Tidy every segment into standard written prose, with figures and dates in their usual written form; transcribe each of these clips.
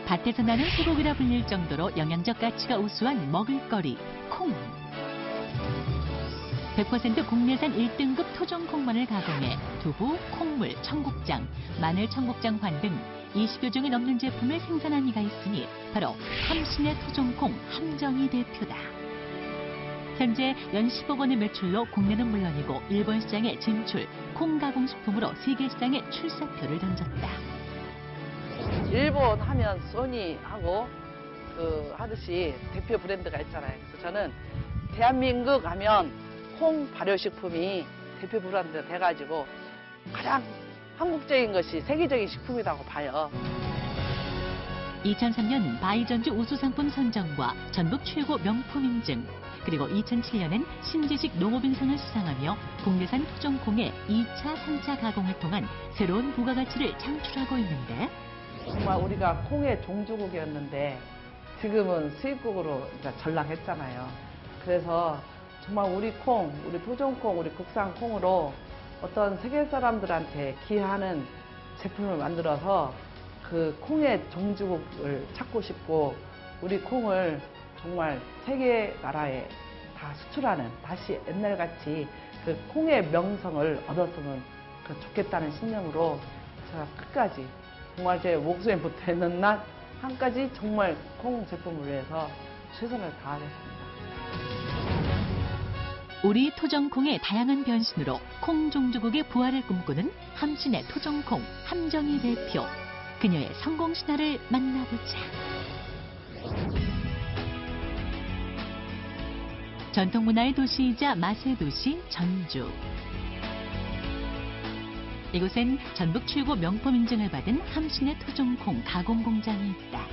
밭에서 나는 소고기라 불릴 정도로 영양적 가치가 우수한 먹을거리, 콩. 100% 국내산 1등급 토종콩만을 가공해 두부, 콩물, 청국장, 마늘 청국장 반 등 20여 종이 넘는 제품을 생산한 이가 있으니 바로 함신의 토종콩 함정이 대표다. 현재 연 10억 원의 매출로 국내는 물론이고 일본 시장에 진출, 콩 가공식품으로 세계 시장에 출사표를 던졌다. 일본 하면 소니하고 하듯이 대표 브랜드가 있잖아요. 그래서 저는 대한민국 하면 콩 발효식품이 대표 브랜드가 돼가지고 가장 한국적인 것이 세계적인 식품이라고 봐요. 2003년 바이전주 우수상품 선정과 전북 최고 명품 인증, 그리고 2007년엔 신재식 농업인상을 수상하며 국내산 토종콩의 2차, 3차 가공을 통한 새로운 부가가치를 창출하고 있는데, 정말 우리가 콩의 종주국이었는데 지금은 수입국으로 전락했잖아요. 그래서 정말 우리 콩, 우리 토종콩, 우리 국산 콩으로 어떤 세계 사람들한테 기여하는 제품을 만들어서 그 콩의 종주국을 찾고 싶고, 우리 콩을 정말 세계 나라에 다 수출하는, 다시 옛날같이 그 콩의 명성을 얻었으면 좋겠다는 신념으로 제가 끝까지 정말 제 목숨에 붙어있는 날 한까지 정말 콩 제품을 위해서 최선을 다하겠습니다. 우리 토종콩의 다양한 변신으로 콩 종주국의 부활을 꿈꾸는 함신의 토종콩 함정희 대표. 그녀의 성공 신화를 만나보자. 전통문화의 도시이자 맛의 도시 전주. 이곳엔 전북 최고 명품 인증을 받은 함신의 토종콩 가공 공장이 있다.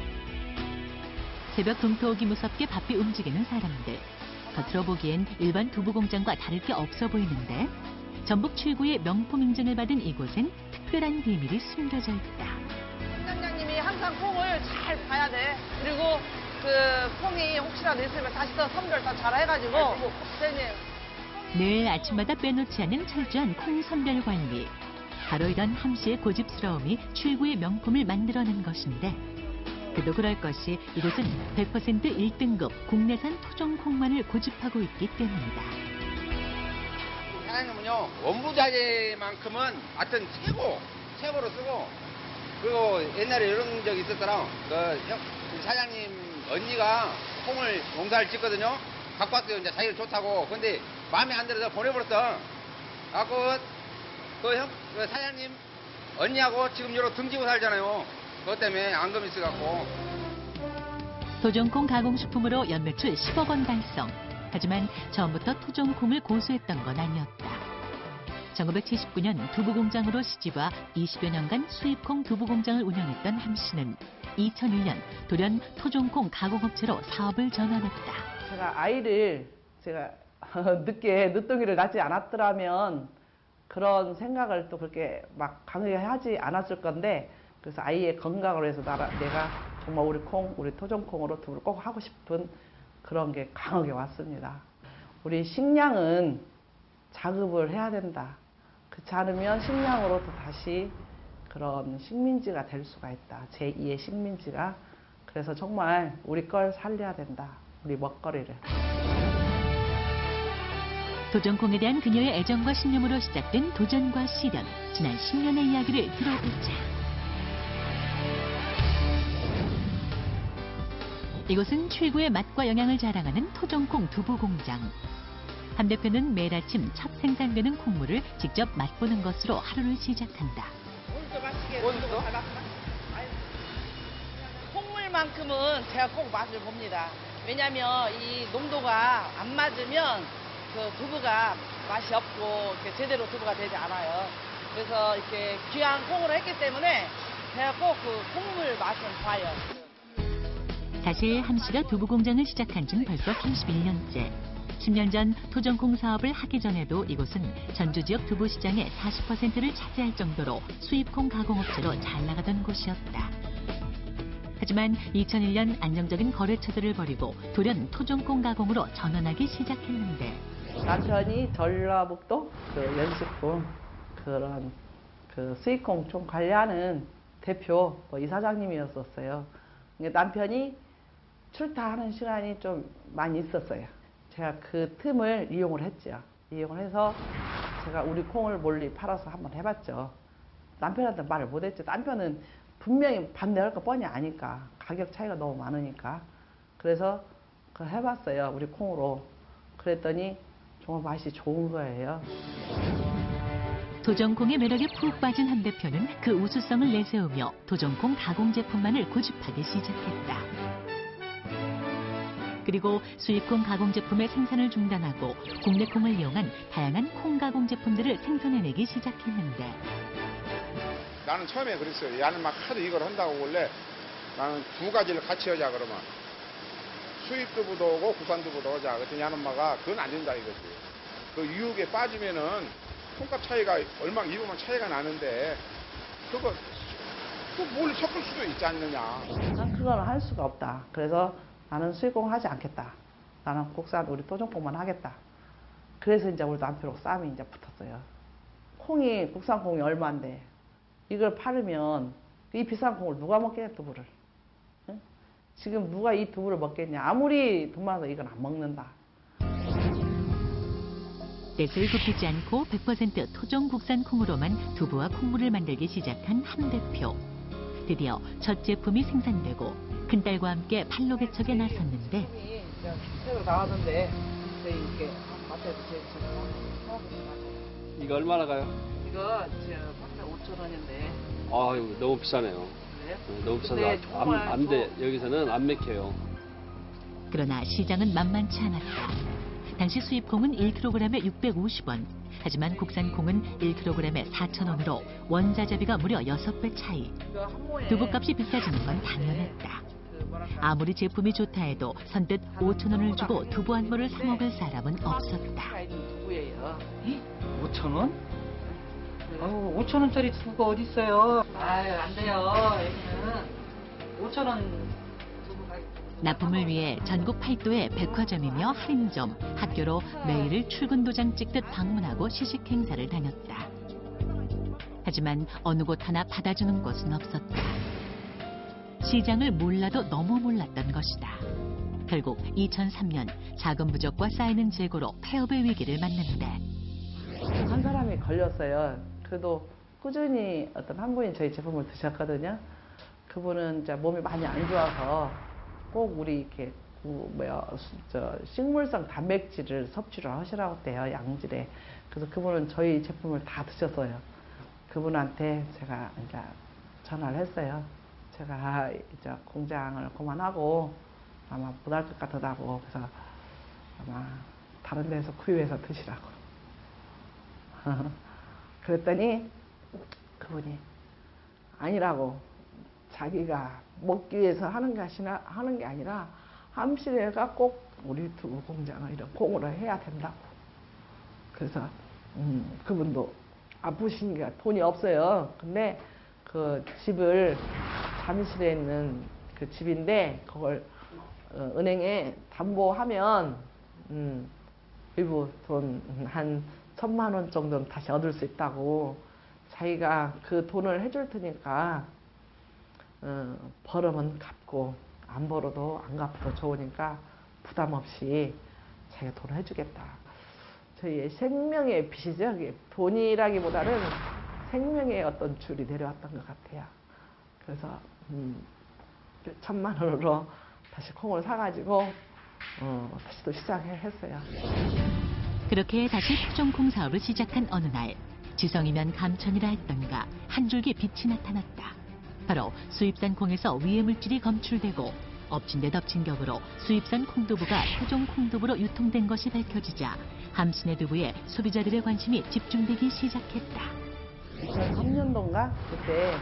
새벽 동토오기 무섭게 바삐 움직이는 사람들. 겉으로 보기엔 일반 두부 공장과 다를 게 없어 보이는데, 전북 최고의 명품 인증을 받은 이곳엔 특별한 비밀이 숨겨져 있다. 공장장님이 항상 콩을 잘 봐야 돼. 그리고 그 콩이 혹시라도 있으면 다시 더 선별 더 잘 해가지고 선생님. 늘 아침마다 빼놓지 않는 철저한 콩 선별 관리. 바로 이런 함씨의 고집스러움이 최고의 명품을 만들어낸 것인데, 그도 그럴 것이 이곳은 100% 1등급 국내산 토종콩만을 고집하고 있기 때문이다. 사장님은요, 원부자재만큼은 하여튼 최고로 쓰고, 그리고 옛날에 이런 적이 있었더라. 그 사장님 언니가 콩을 농사를 짓거든요. 갖고 왔어요. 이제 자기가 좋다고. 근데 마음에 안 들어서 보내버렸어. 갖고 그 사장님 언니하고 지금 여러 등지고 살잖아요. 그것 때문에 앙금이 있어갖고. 토종콩 가공식품으로 연매출 10억 원 달성. 하지만 처음부터 토종콩을 고수했던 건 아니었다. 1979년 두부공장으로 시집와 20여 년간 수입콩 두부공장을 운영했던 함씨는 2001년 돌연 토종콩 가공업체로 사업을 전환했다. 제가 아이를 늦둥이를 낳지 않았더라면 그런 생각을 또 그렇게 막 강하게 하지 않았을 건데, 그래서 아이의 건강을 위해서 내가 정말 우리 토종콩으로 두부를 꼭 하고 싶은 그런 게 강하게 왔습니다. 우리 식량은 자급을 해야 된다. 그렇지 않으면 식량으로 또 다시 그런 식민지가 될 수가 있다. 제2의 식민지가. 그래서 정말 우리 걸 살려야 된다. 우리 먹거리를. 토종콩에 대한 그녀의 애정과 신념으로 시작된 도전과 시련. 지난 10년의 이야기를 들어보자. 이곳은 최고의 맛과 영양을 자랑하는 토종콩 두부공장. 함 대표는 매일 아침 첫 생산되는 콩물을 직접 맛보는 것으로 하루를 시작한다. 오늘도 맛있게 콩물만큼은 제가 꼭 맛을 봅니다. 왜냐면 이 농도가 안 맞으면 그 두부가 맛이 없고 이렇게 제대로 두부가 되지 않아요. 그래서 이렇게 귀한 콩으로 했기 때문에 제가 꼭 그 콩물 맛은 봐요. 사실 함씨가 두부공장을 시작한 지는 벌써 31년째. 10년 전 토종콩 사업을 하기 전에도 이곳은 전주 지역 두부 시장의 40%를 차지할 정도로 수입콩 가공업체로 잘 나가던 곳이었다. 하지만 2001년 안정적인 거래처들을 버리고 돌연 토종콩 가공으로 전환하기 시작했는데, 남편이 전라북도 그 연식품 그 수입콩 좀 관리하는 대표 이사장님이었었어요. 남편이 출타하는 시간이 좀 많이 있었어요. 제가 그 틈을 이용을 했죠. 이용을 해서 제가 우리 콩을 몰리 팔아서 한번 해봤죠. 남편한테 말을 못했죠. 남편은 분명히 반대할 거 뻔히 아니까. 가격 차이가 너무 많으니까. 그래서 그걸 해봤어요. 우리 콩으로. 그랬더니 정말 맛이 좋은 거예요. 도정콩의 매력에 푹 빠진 한 대표는 그 우수성을 내세우며 도정콩 가공 제품만을 고집하기 시작했다. 그리고 수입콩 가공 제품의 생산을 중단하고 국내 콩을 이용한 다양한 콩 가공 제품들을 생산해내기 시작했는데 나는 처음에 그랬어요. 야는 막 하도 이걸 한다고 원래 나는 두 가지를 같이 하자 그러면 수입 두부도 오고 국산 두부도 오자. 그랬더니 야는 엄마가 그건 안 된다 이거지. 그 유혹에 빠지면은 콩값 차이가 얼마 이보면 차이가 나는데 그거 뭘 섞을 수도 있지 않느냐. 난 그건 할 수가 없다. 그래서 나는 수입콩 하지 않겠다. 나는 국산 우리 토종콩만 하겠다. 그래서 이제 우리 남편하고 싸움이 이제 붙었어요. 콩이 국산 콩이 얼마인데 이걸 팔으면 이 비싼 콩을 누가 먹겠냐 두부를. 응? 지금 누가 이 두부를 먹겠냐. 아무리 돈 많아도 이건 안 먹는다. 떼를 굽히지 않고 100% 토종 국산 콩으로만 두부와 콩물을 만들기 시작한 한 대표. 드디어 첫 제품이 생산되고 큰딸과 함께 판로 개척에 나섰는데 새로 나왔는데 이렇게 마트에서 제일 사고 있는 이거 얼마나 가요? 이거 지금 판매 5,000원인데. 아유, 너무 비싸네요. 그래요? 너무 비싸서 근데 정말 안 돼. 여기서는 안 맥혀요. 그러나 시장은 만만치 않았다. 당시 수입콩은 1kg에 650원. 하지만 국산 콩은 1kg에 4,000원으로 원자재비가 무려 6배 차이. 두부값이 비싸지는 건 당연했다. 아무리 제품이 좋다 해도 선뜻 5,000원을 주고 두부 한 모를 사 먹을 사람은 없었다. 5,000원? 5,000원짜리 두부가 어디 있어요? 아유, 안 돼요. 여기는 5,000원 두부가. 납품을 위해 전국 8도의 백화점이며 할인점, 학교로 매일을 출근 도장 찍듯 방문하고 시식 행사를 다녔다. 하지만 어느 곳 하나 받아주는 곳은 없었다. 시장을 몰라도 너무 몰랐던 것이다. 결국 2003년 자금 부족과 쌓이는 재고로 폐업의 위기를 맞는데 한 사람이 걸렸어요. 그래도 꾸준히 어떤 한 분이 저희 제품을 드셨거든요. 그분은 이제 몸이 많이 안 좋아서 꼭 우리 이렇게 식물성 단백질을 섭취를 하시라고 해요. 양질에. 그래서 그분은 저희 제품을 다 드셨어요. 그분한테 제가 이제 전화를 했어요. 제가 이제 공장을 그만하고 아마 못할 것 같다고. 그래서 아마 다른 데서 구입해서 드시라고. 그랬더니 그분이 아니라고. 자기가 먹기 위해서 하는 게 아니라 함실애가 꼭 우리 두부 공장을 이런 콩으로 해야 된다고. 그래서 그분도 아프시니까 돈이 없어요. 근데 그 집을 잠실에 있는 그 집인데 그걸 은행에 담보하면 일부 돈 한 1,000만 원 정도는 다시 얻을 수 있다고. 자기가 그 돈을 해줄 테니까 벌으면 갚고 안 벌어도 안 갚아도 좋으니까 부담 없이 자기가 돈을 해주겠다. 저희의 생명의 빚이죠. 돈이라기보다는 생명의 어떤 줄이 내려왔던 것 같아요. 그래서 1,000만 원으로 다시 콩을 사가지고 다시 또 시작했어요. 그렇게 다시 토종콩 사업을 시작한 어느 날 지성이면 감천이라 했던가 한 줄기 빛이 나타났다. 바로 수입산 콩에서 위해 물질이 검출되고 엎친 데 덮친 격으로 수입산 콩두부가 토종 콩두부로 유통된 것이 밝혀지자 함신의 두부에 소비자들의 관심이 집중되기 시작했다. 2003년도인가 그때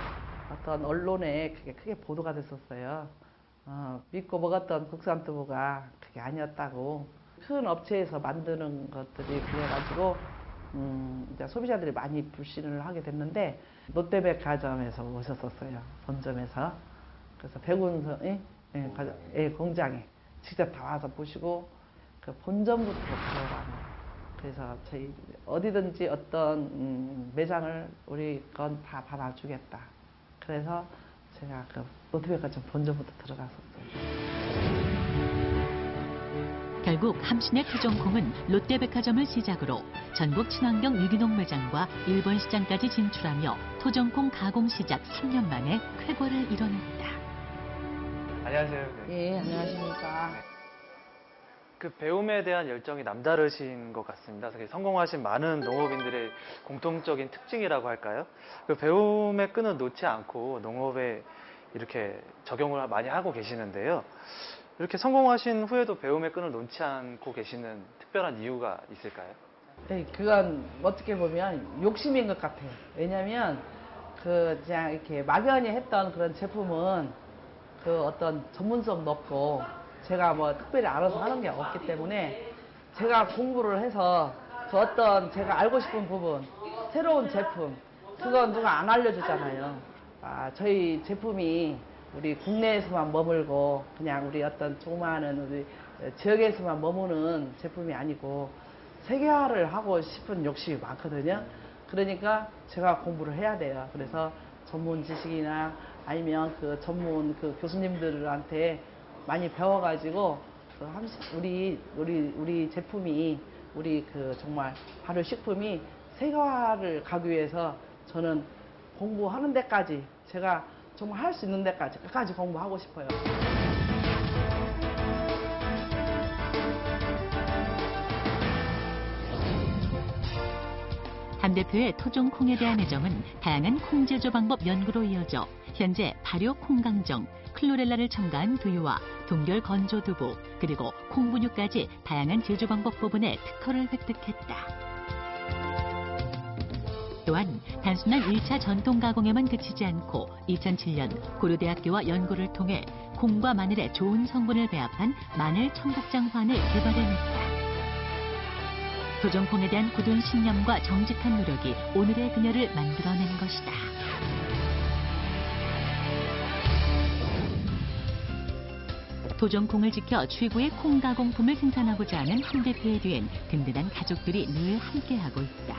어떤 언론에 그게 크게 보도가 됐었어요. 믿고 먹었던 국산 두부가 그게 아니었다고. 큰 업체에서 만드는 것들이 그래가지고 이제 소비자들이 많이 불신을 하게 됐는데 롯데백화점에서 오셨었어요. 본점에서. 그래서 백운선 공장에 직접 다 와서 보시고 그 본점부터 들어가는. 그래서 저희 어디든지 어떤 매장을 우리 건 다 받아주겠다. 그래서 제가 그 롯데백화점 본점부터 들어갔었어요. 결국 함신의 토종콩은 롯데백화점을 시작으로 전국 친환경 유기농 매장과 일본 시장까지 진출하며 토종콩 가공 시작 3년 만에 쾌거를 이뤄냈다. 안녕하세요. 네. 예, 안녕하십니까. 그 배움에 대한 열정이 남다르신 것 같습니다. 그래서 성공하신 많은 농업인들의 공통적인 특징이라고 할까요? 그 배움의 끈을 놓지 않고 농업에 이렇게 적용을 많이 하고 계시는데요. 이렇게 성공하신 후에도 배움의 끈을 놓지 않고 계시는 특별한 이유가 있을까요? 네, 그건 어떻게 보면 욕심인 것 같아요. 왜냐면 그냥 이렇게 막연히 했던 그런 제품은 그 어떤 전문성도 없고 제가 뭐 특별히 알아서 하는 게 없기 때문에 제가 공부를 해서 그 어떤 제가 알고 싶은 부분, 새로운 제품, 그건 누가 안 알려주잖아요. 저희 제품이 우리 국내에서만 머물고 그냥 우리 어떤 조그마한 우리 지역에서만 머무는 제품이 아니고 세계화를 하고 싶은 욕심이 많거든요. 그러니까 제가 공부를 해야 돼요. 그래서 전문 지식이나 아니면 그 전문 그 교수님들한테 많이 배워가지고 우리 제품이 우리 그 정말 발효식품이 세계화를 가기 위해서 저는 공부하는 데까지 제가 정말 할 수 있는 데까지 끝까지 공부하고 싶어요. 한 대표의 토종 콩에 대한 애정은 다양한 콩 제조 방법 연구로 이어져 현재 발효 콩강정, 클로렐라를 첨가한 두유와 동결 건조 두부, 그리고 콩분유까지 다양한 제조 방법 부분에 특허를 획득했다. 또한 단순한 1차 전통 가공에만 그치지 않고 2007년 고려대학교와 연구를 통해 콩과 마늘의 좋은 성분을 배합한 마늘 청국장 환을 개발해냈다. 토종콩에 대한 굳은 신념과 정직한 노력이 오늘의 그녀를 만들어낸 것이다. 토종콩을 지켜 최고의 콩 가공품을 생산하고자 하는 한 대표의 뒤엔 든든한 가족들이 늘 함께하고 있다.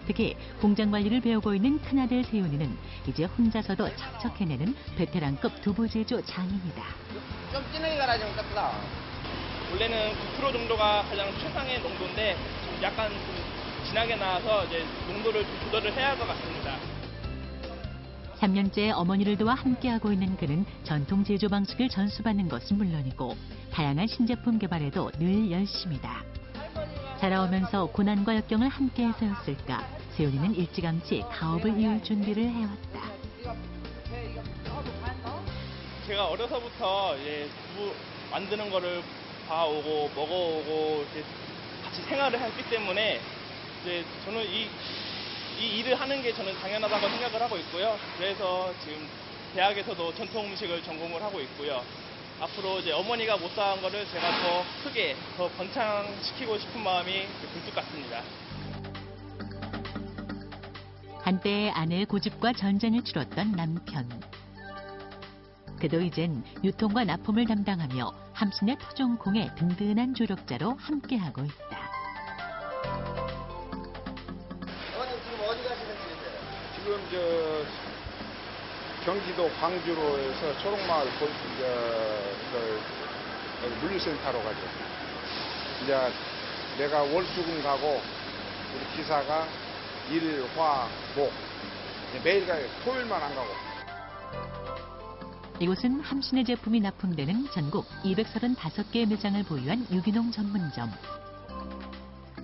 특히 공장 관리를 배우고 있는 큰아들 세윤이는 이제 혼자서도 척척 해내는 베테랑급 두부 제조 장인이다. 좀 진하게 갈아 좀 깎다. 원래는 9% 정도가 가장 최상의 농도인데 좀 약간 좀 진하게 나와서 이제 농도를 좀 조절을 해야 할 것 같습니다. 3년째 어머니를 도와 함께하고 있는 그는 전통 제조 방식을 전수받는 것은 물론이고 다양한 신제품 개발에도 늘 열심이다. 자라오면서 고난과 역경을 함께 해서였을까 세윤이는 일찌감치 가업을 이을 준비를 해왔다. 제가 어려서부터 이제 두부 만드는 거를 봐오고 먹어오고 이제 같이 생활을 했기 때문에 이제 저는 이 일을 하는 게 저는 당연하다고 생각을 하고 있고요. 그래서 지금 대학에서도 전통 음식을 전공을 하고 있고요. 앞으로 이제 어머니가 못다한 거를 제가 더 크게, 더 번창시키고 싶은 마음이 굴뚝 같습니다. 한때의 아내의 고집과 전쟁을 치렀던 남편. 그도 이젠 유통과 납품을 담당하며 함신의 토종콩의 든든한 조력자로 함께하고 있다. 어머님 지금 어디 가시는 길인데요? 지금 경기도 광주로 해서 초록마을 물류센터로 가죠. 이제 내가 월수금 가고 우리 기사가 일, 화, 목 매일 가요. 토요일만 안 가고. 이곳은 함신의 제품이 납품되는 전국 235개의 매장을 보유한 유기농 전문점.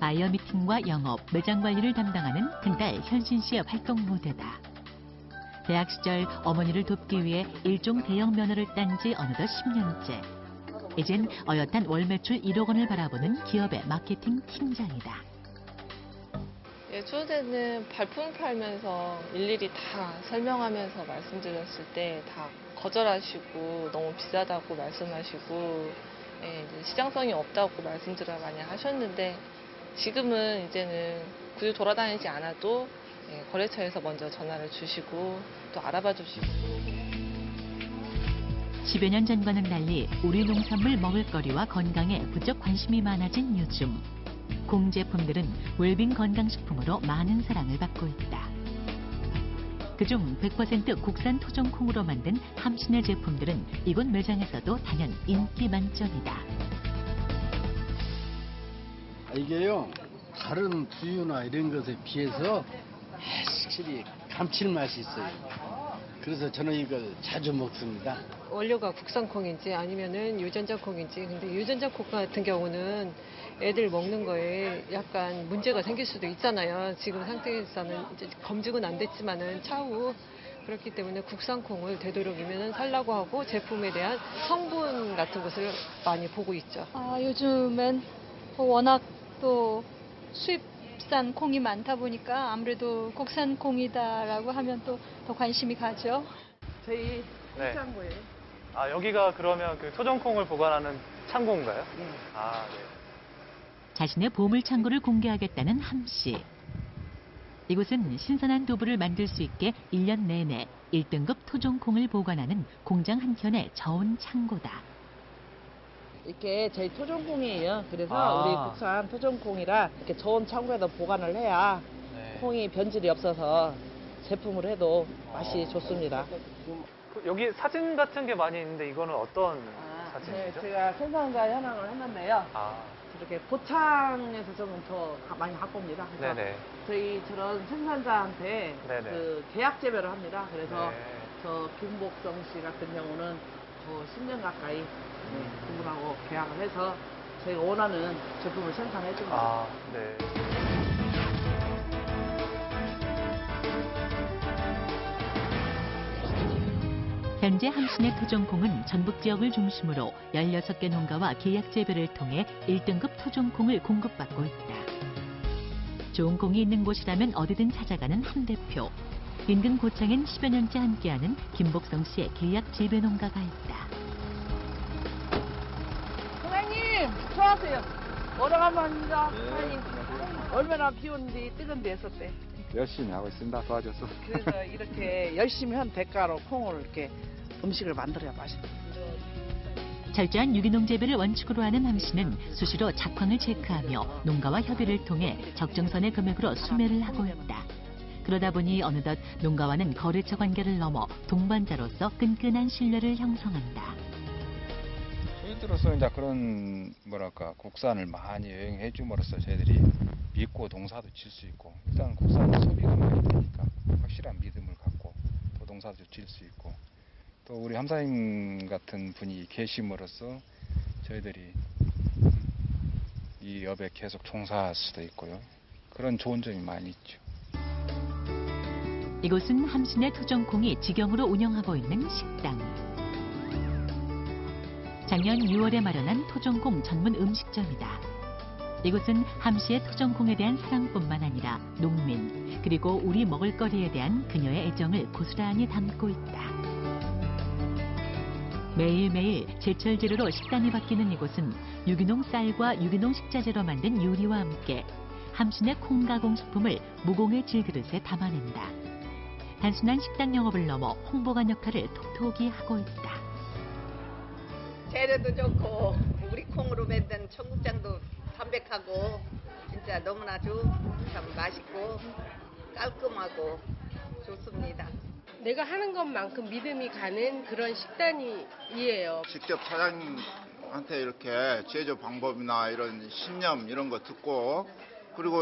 바이어 미팅과 영업, 매장 관리를 담당하는 큰딸 현신 씨의 활동 무대다. 대학 시절 어머니를 돕기 위해 일종 대형 면허를 딴 지 어느덧 10년째. 이젠 어엿한 월 매출 1억 원을 바라보는 기업의 마케팅 팀장이다. 예, 초대는 발품 팔면서 일일이 다 설명하면서 말씀드렸을 때 다 거절하시고 너무 비싸다고 말씀하시고 이제 시장성이 없다고 말씀들을 많이 하셨는데 지금은 이제는 굳이 돌아다니지 않아도 거래처에서 먼저 전화를 주시고 또 알아봐 주시고 10여 년 전과는 달리 우리 농산물 먹을거리와 건강에 부쩍 관심이 많아진 요즘 콩 제품들은 웰빙 건강식품으로 많은 사랑을 받고 있다. 그중 100% 국산 토종콩으로 만든 함신의 제품들은 이곳 매장에서도 단연 인기 만점이다. 이게요, 다른 두유나 이런 것에 비해서 확실히 감칠맛이 있어요. 그래서 저는 이걸 자주 먹습니다. 원료가 국산 콩인지 아니면은 유전자 콩인지. 근데 유전자 콩 같은 경우는 애들 먹는 거에 약간 문제가 생길 수도 있잖아요. 지금 상태에서는 이제 검증은 안 됐지만은 차후 그렇기 때문에 국산 콩을 되도록이면 살라고 하고 제품에 대한 성분 같은 것을 많이 보고 있죠. 요즘엔 워낙 또 수입산 콩이 많다 보니까 아무래도 국산 콩이다라고 하면 또 더 관심이 가죠. 저희 네. 창고예요. 여기가 그러면 그 토종콩을 보관하는 창고인가요? 네. 네. 자신의 보물 창고를 공개하겠다는 함씨. 이곳은 신선한 두부를 만들 수 있게 1년 내내 1등급 토종콩을 보관하는 공장 한켠의 저온 창고다. 이렇게 저희 토종콩이에요. 그래서 우리 국산 토종콩이라 이렇게 저온 창고에다 보관을 해야 콩이 변질이 없어서 제품을 해도 맛이 좋습니다. 여기 사진 같은 게 많이 있는데 이거는 어떤 사진이죠? 제가 생산자 현황을 했는데요. 이렇게 고창에서 조금 더 많이 갖고 옵니다. 그래서 저희 저런 생산자한테 그 계약 재배를 합니다. 그래서 저 김복성 씨 같은 경우는 10년 가까이 그분하고 계약을 해서 저희가 원하는 제품을 생산해 줍니다. 현재 함신의 토종콩은 전북 지역을 중심으로 16개 농가와 계약 재배를 통해 1등급 토종콩을 공급받고 있다. 좋은 콩이 있는 곳이라면 어디든 찾아가는 함 대표. 인근 고창엔 10여 년째 함께하는 김복성 씨의 계약 재배 농가가 있다. 사장님, 수고하세요. 오래간만입니다. 사장님, 얼마나 비 오는데 뜨거운데 했었대. 열심히 하고 있습니다. 도와줘서. 그래서 이렇게 열심히 한 대가로 콩을 이렇게 음식을 만들어야 맛있다. 철저한 유기농 재배를 원칙으로 하는 함씨는 수시로 작황을 체크하며 농가와 협의를 통해 적정선의 금액으로 수매를 하고 있다. 그러다 보니 어느덧 농가와는 거래처 관계를 넘어 동반자로서 끈끈한 신뢰를 형성한다. 저희들로서 이제 그런 국산을 많이 여행해 줌으로써 저희들이 믿고 농사도 질 수 있고 일단 국산 소비가 많이 되니까 확실한 믿음을 갖고 또 농사도 질 수 있고 또 우리 함사님 같은 분이 계심으로써 저희들이 이 업에 계속 종사할 수도 있고요. 그런 좋은 점이 많이 있죠. 이곳은 함신의 토종콩이 직영으로 운영하고 있는 식당. 작년 6월에 마련한 토종콩 전문 음식점이다. 이곳은 함씨의 토종콩에 대한 사랑뿐만 아니라 농민 그리고 우리 먹을거리에 대한 그녀의 애정을 고스란히 담고 있다. 매일매일 제철 재료로 식단이 바뀌는 이곳은 유기농 쌀과 유기농 식자재로 만든 요리와 함께 함신의 콩 가공 식품을 무공의 질그릇에 담아낸다. 단순한 식당 영업을 넘어 홍보관 역할을 톡톡히 하고 있다. 재료도 좋고 우리 콩으로 만든 청국장도 담백하고 진짜 너무나 참 맛있고 깔끔하고 좋습니다. 내가 하는 것만큼 믿음이 가는 그런 식단이에요. 직접 사장님한테 이렇게 제조 방법이나 이런 신념 이런 거 듣고 그리고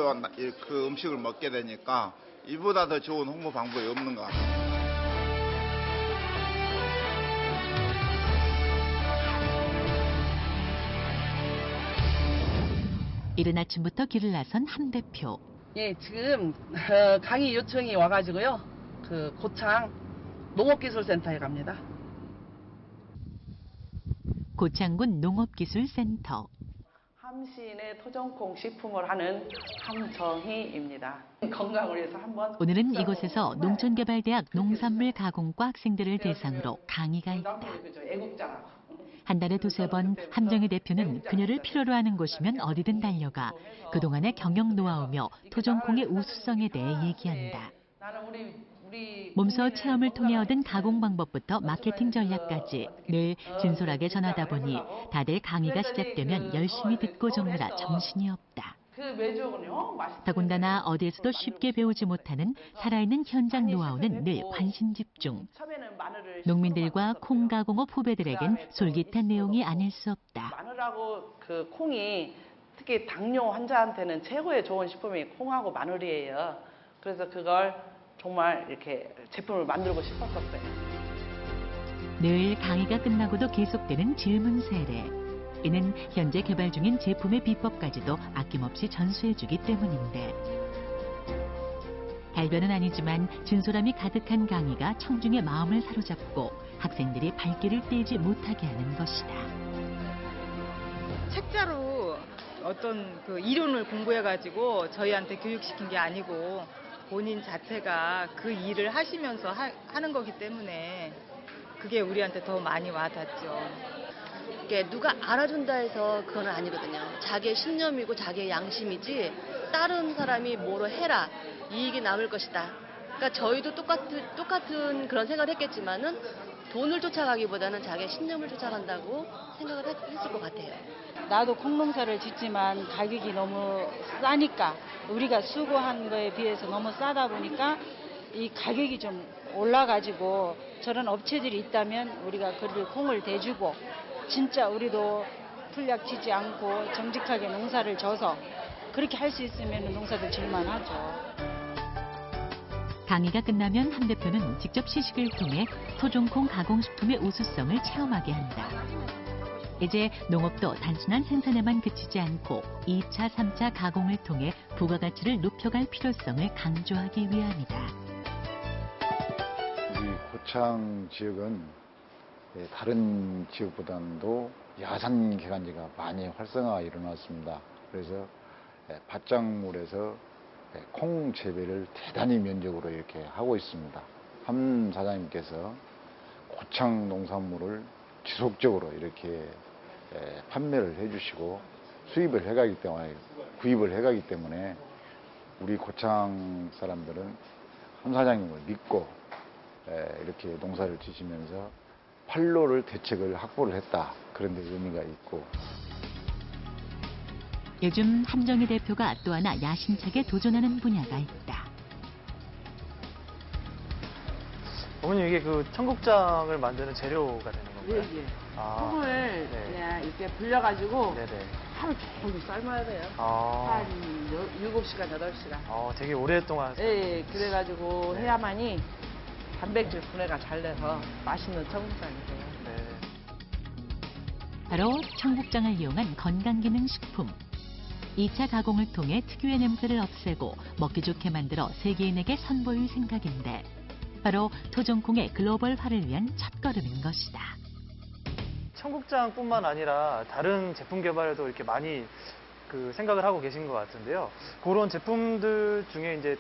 그 음식을 먹게 되니까 이보다 더 좋은 홍보 방법이 없는 것 같아요. 이른 아침부터 길을 나선 함 대표. 예, 지금 강의 요청이 와가지고요. 그 고창 농업기술센터에 갑니다. 고창군 농업기술센터. 함신의 토종콩 식품을 하는 함정희입니다. 건강을 위해서 한번. 오늘은 이곳에서 농촌개발대학 농산물 가공과 학생들을 대상으로 강의가 있다. 한 달에 2-3번 함정희 대표는 그녀를 필요로 하는 곳이면 어디든 달려가 그동안의 경영 노하우며 토종콩의 우수성에 대해 얘기한다. 몸소 체험을 통해 얻은 가공 방법부터 마케팅 전략까지 늘 진솔하게 전하다 보니 다들 강의가 시작되면 열심히 듣고 적느라 정신이 없다. 그 메주는요, 맛있어요. 더군다나 어디에서도 쉽게 배우지 못하는 살아있는 현장 노하우는 늘 관심 집중. 처음에는 마늘을 농민들과 콩 가공업 후배들에겐 솔깃한 내용이 아닐 수 없다. 마늘하고 그 콩이 특히 당뇨 환자한테는 최고의 좋은 식품이 콩하고 마늘이에요. 그래서 그걸 정말 이렇게 제품을 만들고 싶었었어요. 늘 강의가 끝나고도 계속되는 질문 세례. 이는 현재 개발 중인 제품의 비법까지도 아낌없이 전수해주기 때문인데. 달변은 아니지만 진솔함이 가득한 강의가 청중의 마음을 사로잡고 학생들이 발길을 떼지 못하게 하는 것이다. 책자로 어떤 그 이론을 공부해가지고 저희한테 교육시킨 게 아니고 본인 자체가 그 일을 하시면서 하는 거기 때문에 그게 우리한테 더 많이 와닿죠. 이게 누가 알아준다 해서 그건 아니거든요. 자기의 신념이고 자기의 양심이지 다른 사람이 뭐로 해라 이익이 남을 것이다. 그러니까 저희도 똑같은 그런 생각을 했겠지만은 돈을 쫓아가기보다는 자기의 신념을 쫓아간다고 생각을 했을 것 같아요. 나도 콩농사를 짓지만 가격이 너무 싸니까 우리가 수고한 거에 비해서 너무 싸다 보니까 이 가격이 좀 올라가지고 저런 업체들이 있다면 우리가 그를 콩을 대주고 진짜 우리도 풀약 치지 않고 정직하게 농사를 져서 그렇게 할 수 있으면 농사도 질만하죠. 강의가 끝나면 함 대표는 직접 시식을 통해 토종콩 가공식품의 우수성을 체험하게 한다. 이제 농업도 단순한 생산에만 그치지 않고 2차, 3차 가공을 통해 부가가치를 높여갈 필요성을 강조하기 위함이다. 우리 고창 지역은 다른 지역보다도 야산 개간지가 많이 활성화가 일어났습니다. 그래서 밭작물에서 콩 재배를 대단히 면적으로 이렇게 하고 있습니다. 함 사장님께서 고창 농산물을 지속적으로 이렇게 판매를 해주시고 수입을 해가기 때문에 구입을 해가기 때문에 우리 고창 사람들은 함 사장님을 믿고 이렇게 농사를 지시면서 판로를 대책을 확보를 했다. 그런 데 의미가 있고. 요즘 함정희 대표가 또 하나 야심차게 도전하는 분야가 있다. 어머님 이게 그 청국장을 만드는 재료가 되는 건가요? 예, 예. 아, 콩을 네. 그냥 이렇게 불려가지고 네네. 하루 종일 삶아야 돼요. 아. 한 7시간, 8시간. 되게 오랫동안. 예, 예. 그래가지고 해야만이 단백질 분해가 잘 돼서 맛있는 청국장이 돼요. 바로 청국장을 이용한 건강기능식품. 2차 가공을 통해 특유의 냄새를 없애고 먹기 좋게 만들어 세계인에게 선보일 생각인데 바로 토종콩의 글로벌화를 위한 첫걸음인 것이다. 청국장뿐만 아니라 다른 제품 개발에도 이렇게 많이 그 생각을 하고 계신 것 같은데요. 그런 제품들 중에 이제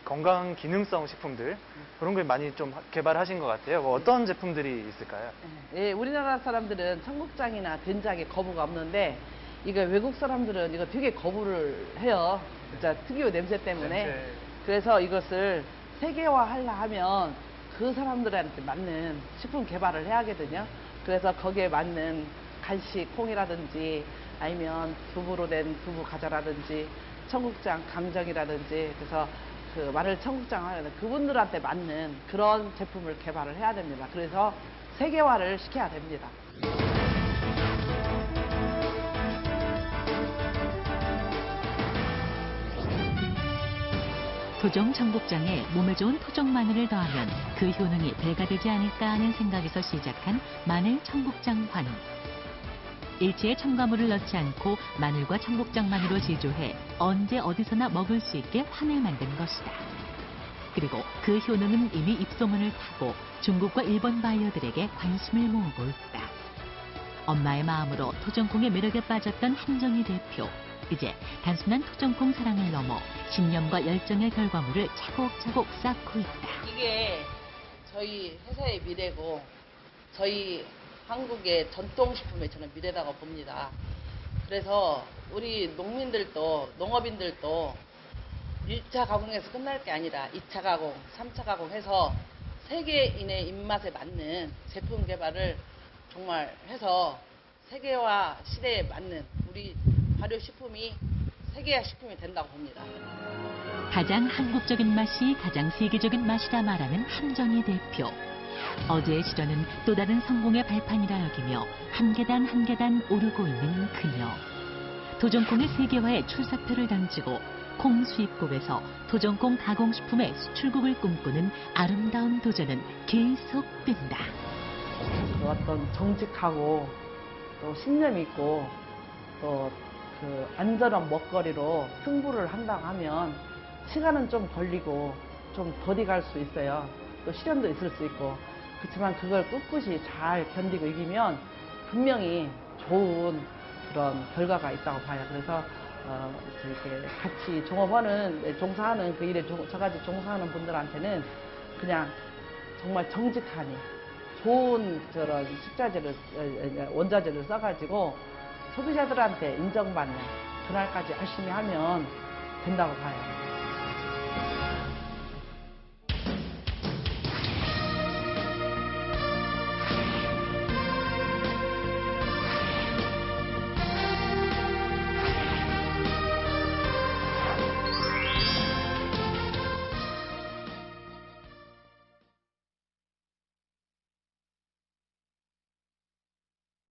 건강 기능성 식품들 그런 걸 많이 좀 개발하신 것 같아요. 어떤 제품들이 있을까요? 예, 우리나라 사람들은 청국장이나 된장에 거부가 없는데 이거 외국 사람들은 이거 되게 거부를 해요. 진짜 특유의 냄새 때문에. 그래서 이것을 세계화하려 하면 그 사람들한테 맞는 식품 개발을 해야 하거든요. 그래서 거기에 맞는 간식 콩이라든지 아니면 두부로 된 두부 과자라든지 청국장 강정이라든지 그래서 그 마늘 청국장 하려는 그분들한테 맞는 그런 제품을 개발을 해야 됩니다. 그래서 세계화를 시켜야 됩니다. 토종 청국장에 몸에 좋은 토종 마늘을 더하면 그 효능이 배가 되지 않을까 하는 생각에서 시작한 마늘 청국장환. 일체의 첨가물을 넣지 않고 마늘과 청국장만으로 제조해 언제 어디서나 먹을 수 있게 환을 만든 것이다. 그리고 그 효능은 이미 입소문을 타고 중국과 일본 바이어들에게 관심을 모으고 있다. 엄마의 마음으로 토종콩의 매력에 빠졌던 함정희 대표. 이제 단순한 토종콩 사랑을 넘어 신념과 열정의 결과물을 차곡차곡 쌓고 있다. 이게 저희 회사의 미래고 저희 한국의 전통식품의 저는 미래라고 봅니다. 그래서 우리 농민들도 농업인들도 1차 가공에서 끝날 게 아니라 2차 가공, 3차 가공해서 세계인의 입맛에 맞는 제품 개발을 정말 해서 세계화 시대에 맞는 우리 발효식품이 세계화 식품이 된다고 봅니다. 가장 한국적인 맛이 가장 세계적인 맛이다 말하는 함정희 대표. 어제의 시련은 또 다른 성공의 발판이라 여기며 한 계단 한 계단 오르고 있는 그녀. 토종콩의 세계화에 출사표를 던지고 콩 수입국에서 토종콩 가공식품의 수출국을 꿈꾸는 아름다운 도전은 계속된다. 어떤 정직하고 또 신념 있고 또 그 안전한 먹거리로 승부를 한다고 하면 시간은 좀 걸리고 좀 더디 갈 수 있어요. 또 시련도 있을 수 있고 그렇지만 그걸 꿋꿋이 잘 견디고 이기면 분명히 좋은 그런 결과가 있다고 봐요. 그래서 이렇게 같이 종업하는 종사하는 그 일에 저같이 종사하는 분들한테는 그냥 정말 정직하니 좋은 저런 식자재를 원자재를 써가지고 소비자들한테 인정받는 그날까지 열심히 하면 된다고 봐요.